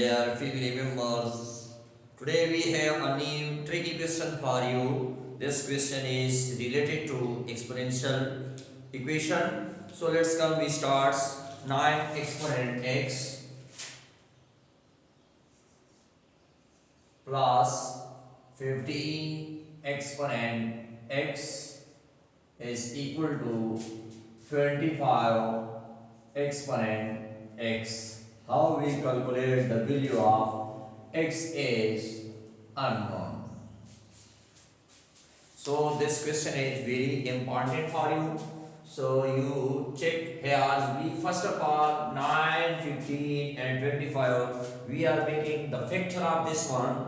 Dear family members, today we have a new tricky question for you. This question is related to exponential equation. So let's come, we start 9 exponent x plus 15 exponent x is equal to 25 exponent x. How we calculate the value of x is unknown. So this question is very important for you. So you check here. We first of all 9, 15 and 25. We are making the factor of this one.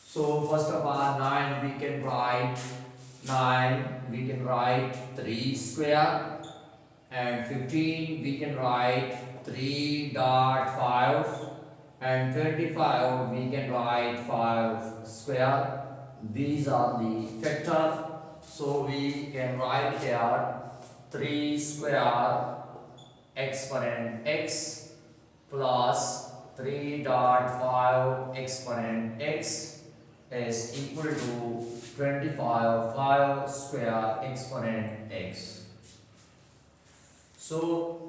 So first of all 9 we can write 3 square, and 15 we can write 3.5, and 25 we can write 5 square. These are the factors. So we can write here 3 square exponent x plus 3.5 exponent x is equal to 25 5 square exponent x. So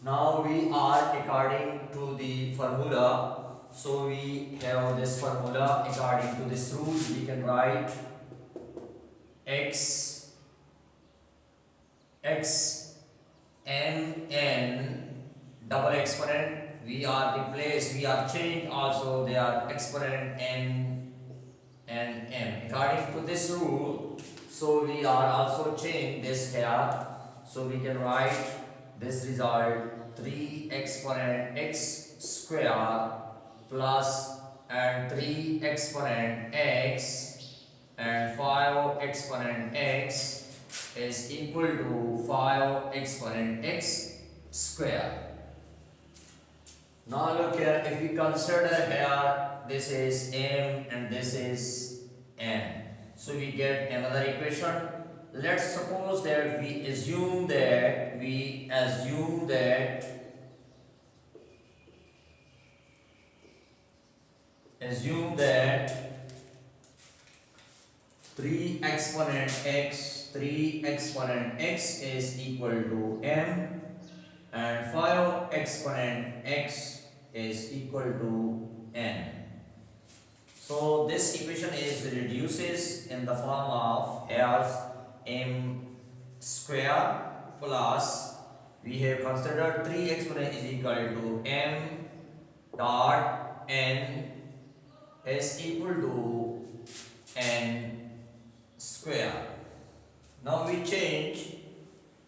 now we are according to the formula. So we have this formula. According to this rule we can write x n double exponent. We are change also they are exponent n and m. According to this rule, so we are also change this here. So we can write this result 3 exponent x square plus and 3 exponent x and 5 exponent x is equal to 5 exponent x square. Now look here, if we consider here, this is m and this is n. So we get another equation. Let's suppose that we assume that 3 exponent x is equal to m and 5 exponent x is equal to n. So this equation is reduces in the form of here's m square plus we have considered 3 exponent is equal to m dot n is equal to n square. Now we change.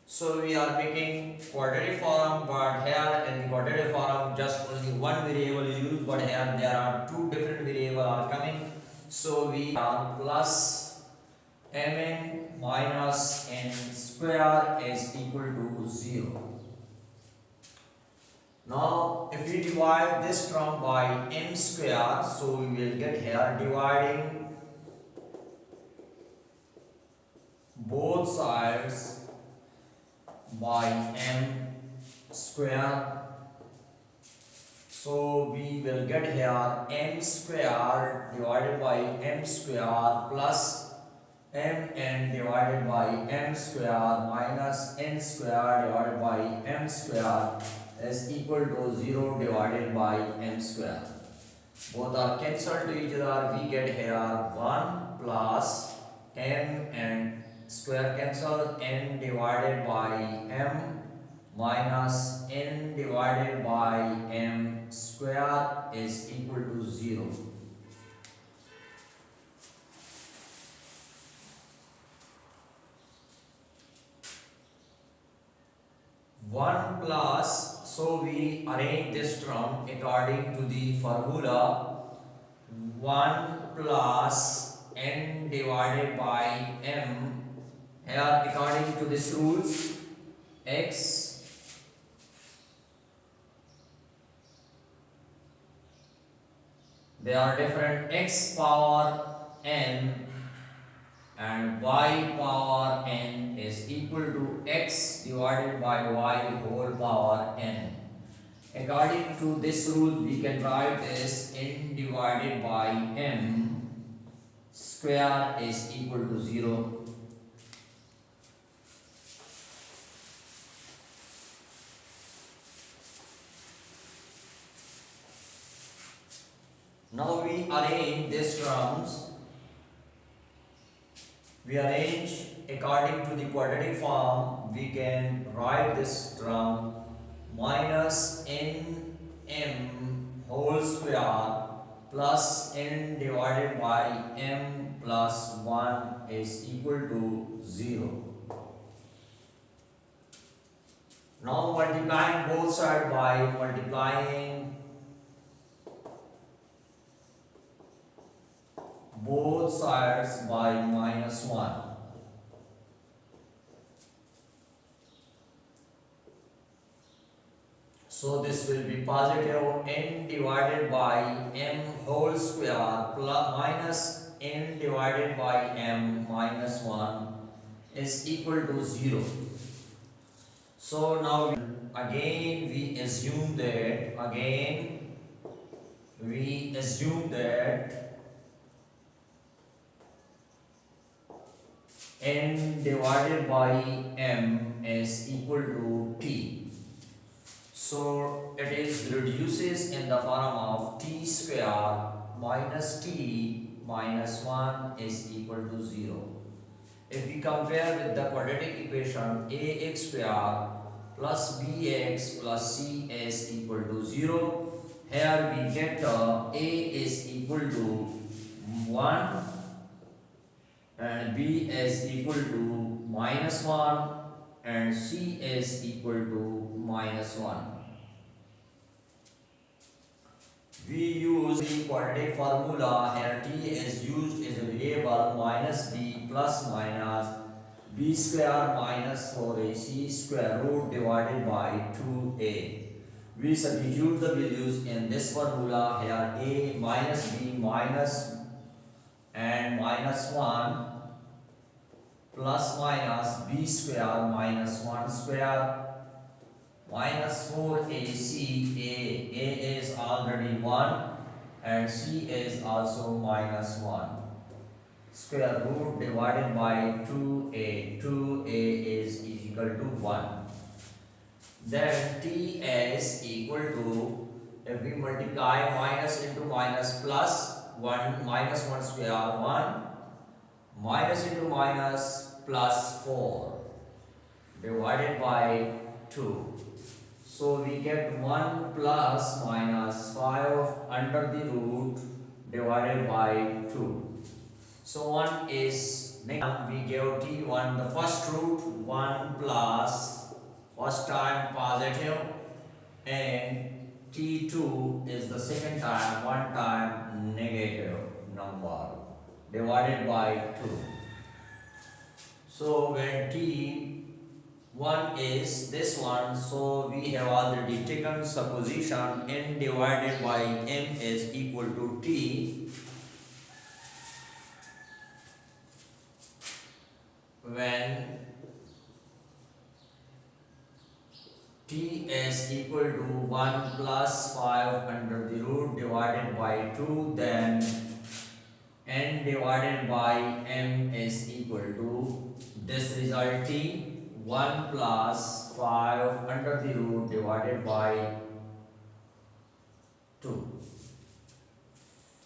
So we are making quadratic form, but here in the quadratic form just only one variable is used, but here there are two different variables are coming. So we are plus mn minus n square is equal to 0. Now if we divide this term by m square, so we will get here dividing both sides by m square. So we will get here m square divided by m square plus mn divided by m square minus n square divided by m square is equal to 0 divided by m square. Both are cancelled to each other. We get here 1 plus m and square cancel, n divided by m minus n divided by m square is equal to 0. One plus, so we arrange this term according to the formula 1 plus n divided by m. Here according to this rules, x they are different, x power n and y power n is equal to x divided by y whole power n. According to this rule, we can write this n divided by m square is equal to 0. Now we arrange these terms. We arrange according to the quadratic form. We can write this term minus n m whole square plus n divided by m plus 1 is equal to 0. Now multiplying both sides by multiplying both sides by minus 1. So this will be positive n divided by m whole square plus minus n divided by m minus 1 is equal to 0. So now again we assume that n divided by m is equal to t. So it is reduces in the form of t square minus t minus 1 is equal to 0. If we compare with the quadratic equation ax square plus bx plus c is equal to 0, here we get a is equal to 1 and b is equal to minus 1 and c is equal to minus 1. We use the quadratic formula. Here t is used as a variable minus b plus minus b square minus 4ac square root divided by 2a. We substitute the values in this formula. Here a minus b minus and minus 1 plus minus b square minus 1 square minus 4ac. A is already 1 and c is also minus 1 square root divided by 2a. 2a is equal to 1. Then t is equal to, if we multiply minus into minus plus 1 minus 1 square 1 minus into minus plus 4 divided by 2. So we get 1 plus minus 5 under the root divided by 2. So 1 is negative. We give t1 the first root 1 plus first time positive and t2 is the second time 1 time negative number divided by 2. So when t1 is this one, so we have already taken supposition n divided by m is equal to t. When t is equal to 1 plus 5 under the root divided by 2, then n divided by m is equal to this result t 1 plus 5 under the root divided by 2.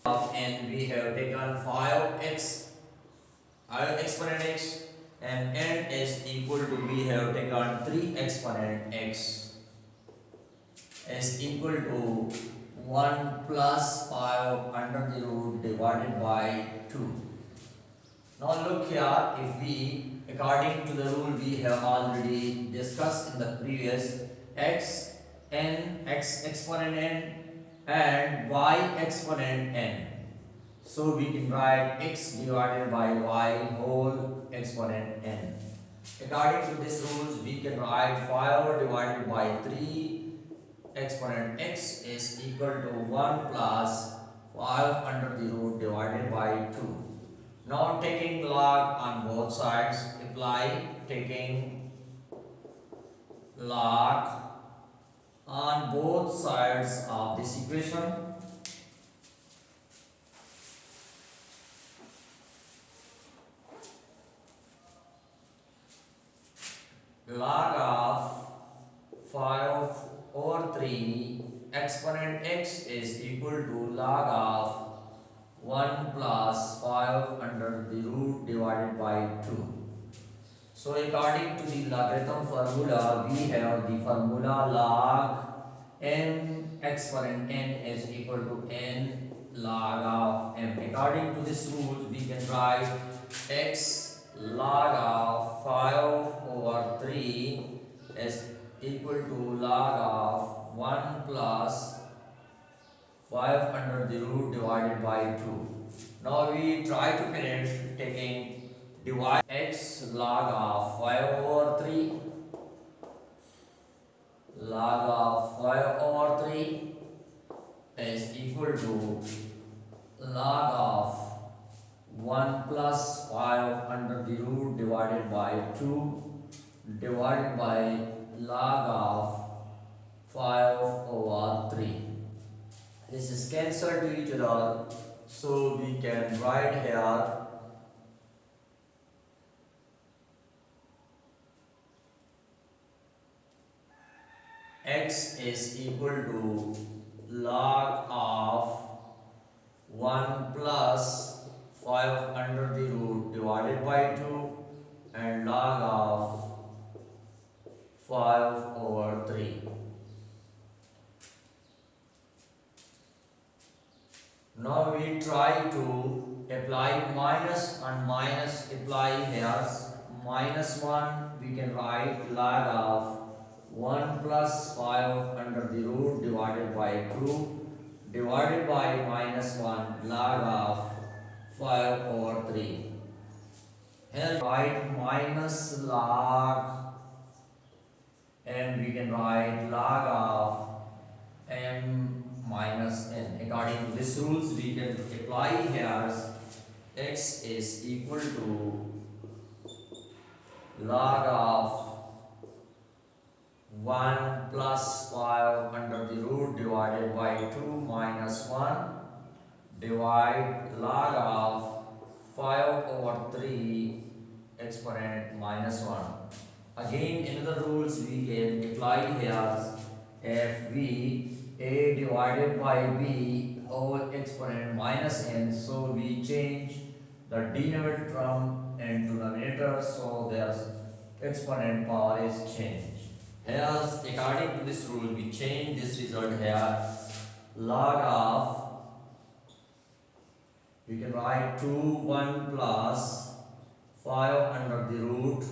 Of n we have taken 5x exponent x and n is equal to, we have taken 3 exponent x is equal to 1 plus 5 under the root divided by 2. Now look here, if we, according to the rule we have already discussed in the previous, x exponent n and y exponent n. So we can write x divided by y whole exponent n. According to this rules we can write 5 divided by 3 exponent x is equal to 1 plus 5 under the root divided by 2. Now taking log on both sides, apply taking log on both sides of this equation. Log of 5 over 3 exponent x is equal to log of 1 plus 5 under the root divided by 2. So according to the logarithm formula, we have the formula log n exponent n is equal to n log of m. According to this rule, we can write x log of 5 over 3 is equal to log of 1 plus 5 under the root divided by 2. Now we try to finish taking divide x log of 5 over 3 log of 5 over 3 is equal to log of 1 plus 5 under the root divided by 2 divided by log of 5 over 3. This is cancelled to each other, so we can write here x is equal to log of 1 plus 5 under the root divided by 2 and log of 5 over 3. Now we try to apply minus and minus apply here. Minus 1 we can write log of 1 plus 5 under the root divided by 2 divided by minus 1 log of 5 over 3. Here write minus log and we can write log of m minus n. According to this rules, we can apply here x is equal to log of 1 plus 5 under the root divided by 2 minus 1 divide log of 5 over 3 exponent minus 1. Again, another rules we can apply here. If we a divided by b whole exponent minus n, so we change the denominator term into numerator, so their exponent power is changed. Here, according to this rule, we change this result here. Log of, we can write 2 1 plus 5 under the root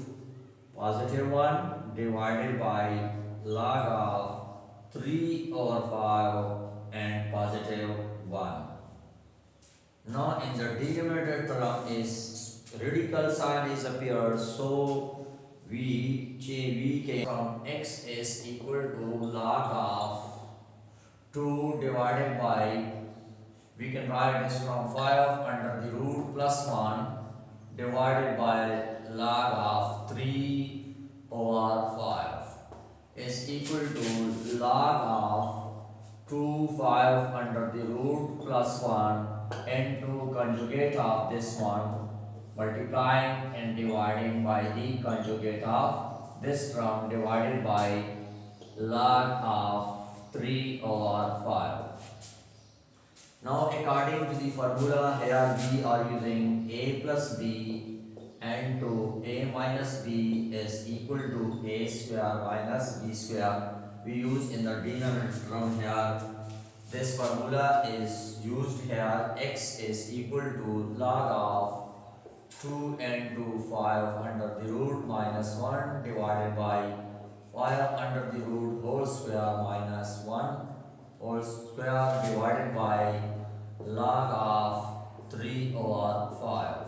positive 1 divided by log of 3 over 5 and positive 1. Now in the denominator term is radical sign is appeared, so we can from x is equal to log of 2 divided by, we can write this from 5 under the root plus 1 divided by log of 3 over 5 is equal to log of 2 5 under the root plus 1 into conjugate of this one, multiplying and dividing by the conjugate of this term divided by log of 3 over 5. Now according to the formula here, we are using a plus b and to a minus b is equal to a square minus b square. We use in the denominator term here. This formula is used here. X is equal to log of 2 into 5 under the root minus 1 divided by 5 under the root whole square minus 1 whole square divided by log of 3 over 5.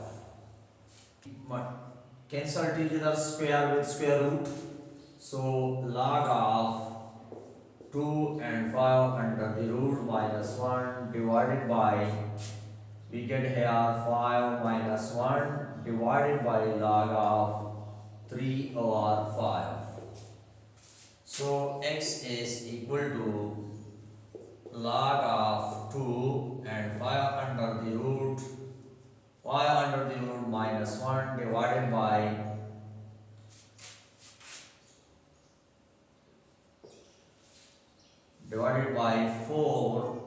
Cancel each other square with square root. So log of 2 and 5 under the root minus 1 divided by, we get here 5 minus 1 divided by log of 3 over 5. So x is equal to log of 2 and 5 under the root minus 1 divided by 4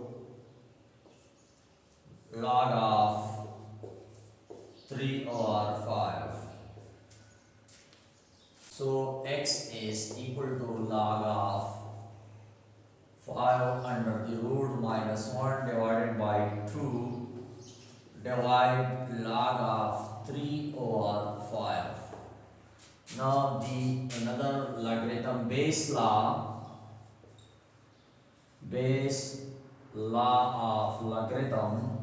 log of 3 over 5. So x is equal to log of 5 under the root minus 1 divided by 2 divide log of 3 over 5. Now the another logarithm base law of logarithm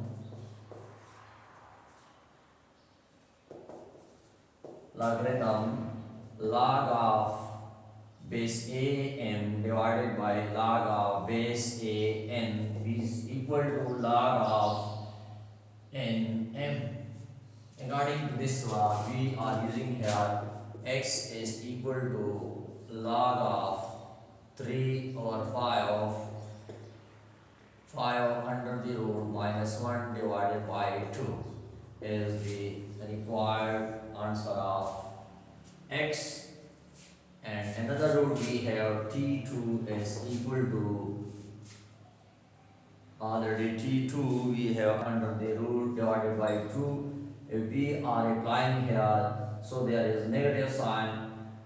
log of base a m divided by log of base a n is equal to log of n m. According to this law, we are using here x is equal to log of 3 over 5 under the root minus 1 divided by 2 is the required answer of x. And another rule we have t2 is equal to already t2 we have under the root divided by 2. If we are applying here, so there is negative sign,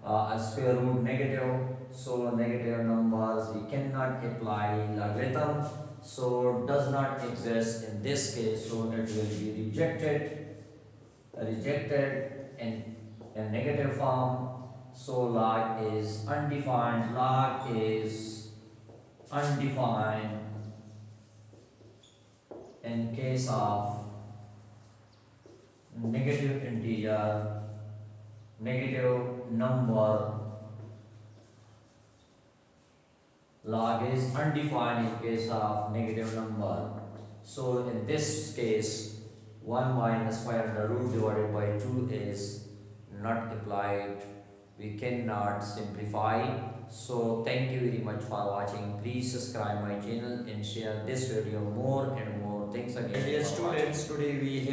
a square root negative, so negative numbers we cannot apply logarithm, so does not exist in this case, so it will be rejected in negative form. So log is undefined in case of negative integer, negative number. Log is undefined in case of negative number. So in this case, 1 minus 5 under root divided by 2 is not applied. We cannot simplify. So thank you very much for watching. Please subscribe my channel and share this video more and more. Thanks again. Dear students, today we